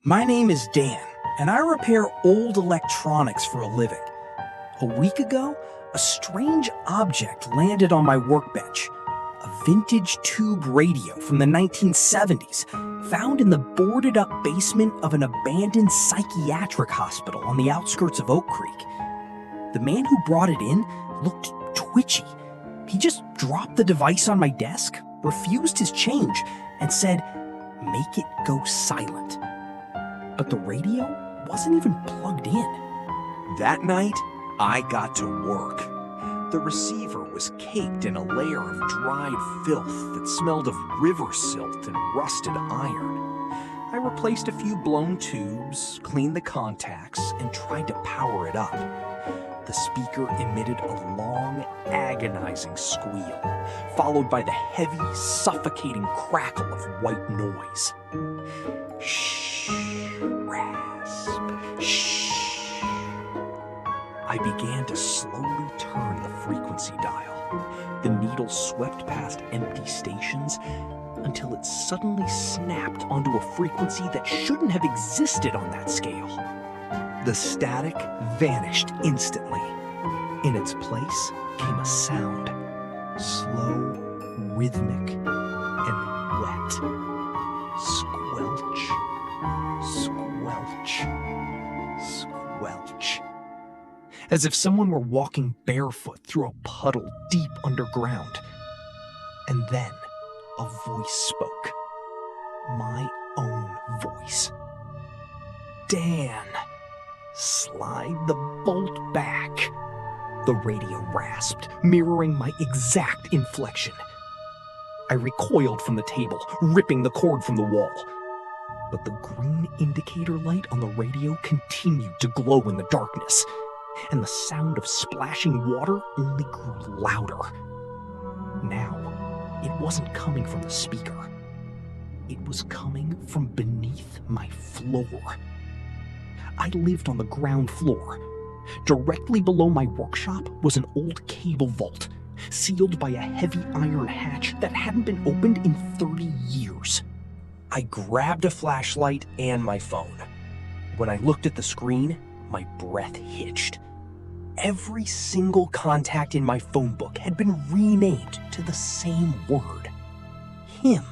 My name is Dan, and I repair old electronics for a living. A week ago, a strange object landed on my workbench. A vintage tube radio from the 1970s, found in the boarded-up basement of an abandoned psychiatric hospital on the outskirts of Oak Creek. The man who brought it in looked twitchy. He just dropped the device on my desk, refused his change, and said, "Make it go silent." But the radio wasn't even plugged in. That night, I got to work. The receiver was caked in a layer of dried filth that smelled of river silt and rusted iron. I replaced a few blown tubes, cleaned the contacts, and tried to power it up. The speaker emitted a long, agonizing squeal, followed by the heavy, suffocating crackle of white noise. Shh, rasp, shh. I began to slowly turn the frequency dial. The needle swept past empty stations until it suddenly snapped onto a frequency that shouldn't have existed on that scale. The static vanished instantly. In its place came a sound, slow, rhythmic, and wet. Squelch, squelch, squelch. As if someone were walking barefoot through a puddle deep underground. And then a voice spoke. My own voice. "Dan, slide the bolt back." The radio rasped, mirroring my exact inflection. I recoiled from the table, ripping the cord from the wall. But the green indicator light on the radio continued to glow in the darkness, and the sound of splashing water only grew louder. Now, it wasn't coming from the speaker. It was coming from beneath my floor. I lived on the ground floor. Directly below my workshop was an old cable vault, sealed by a heavy iron hatch that hadn't been opened in 30 years. I grabbed a flashlight and my phone. When I looked at the screen, my breath hitched. Every single contact in my phone book had been renamed to the same word. Him.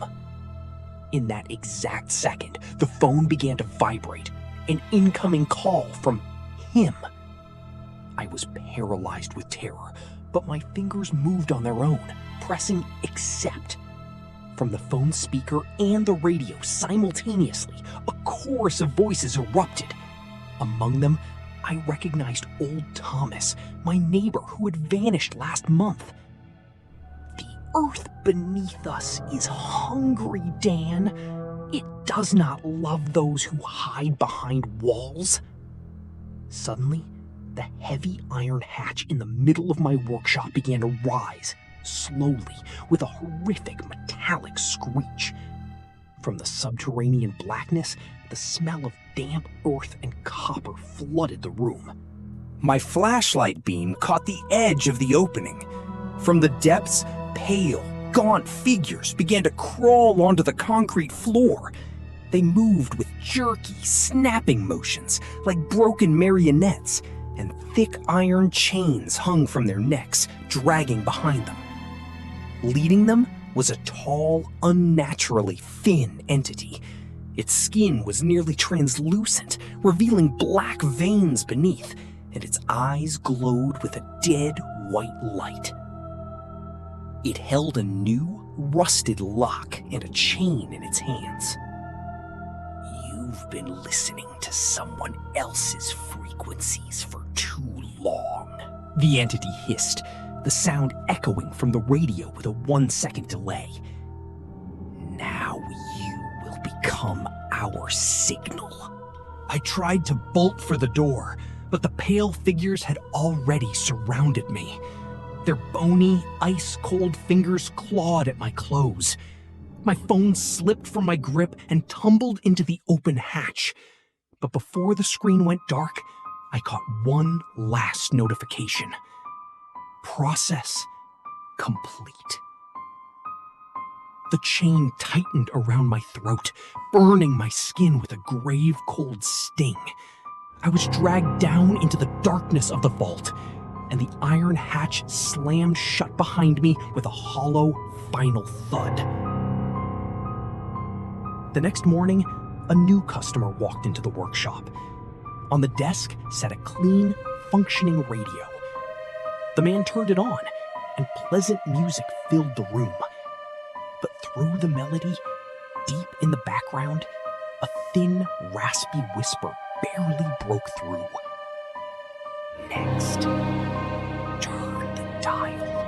In that exact second, the phone began to vibrate. An incoming call from him. I was paralyzed with terror, but my fingers moved on their own, pressing accept. From the phone speaker and the radio simultaneously, a chorus of voices erupted. Among them, I recognized old Thomas, my neighbor who had vanished last month. "The earth beneath us is hungry, Dan. It does not love those who hide behind walls." Suddenly, the heavy iron hatch in the middle of my workshop began to rise, slowly, with a horrific metallic screech. From the subterranean blackness, the smell of damp earth and copper flooded the room. My flashlight beam caught the edge of the opening. From the depths, pale, gaunt figures began to crawl onto the concrete floor. They moved with jerky, snapping motions, like broken marionettes, and thick iron chains hung from their necks, dragging behind them. Leading them was a tall, unnaturally thin entity. Its skin was nearly translucent, revealing black veins beneath, and its eyes glowed with a dead white light. It held a new, rusted lock and a chain in its hands. "You've been listening to someone else's frequencies for too long," the entity hissed, the sound echoing from the radio with a 1-second delay. "Now you will become our signal." I tried to bolt for the door, but the pale figures had already surrounded me. Their bony, ice-cold fingers clawed at my clothes. My phone slipped from my grip and tumbled into the open hatch. But before the screen went dark, I caught one last notification. Process complete. The chain tightened around my throat, burning my skin with a grave cold sting. I was dragged down into the darkness of the vault, and the iron hatch slammed shut behind me with a hollow, final thud. The next morning, a new customer walked into the workshop. On the desk sat a clean, functioning radio. The man turned it on, and pleasant music filled the room. But through the melody, deep in the background, a thin, raspy whisper barely broke through. Next, turn the dial.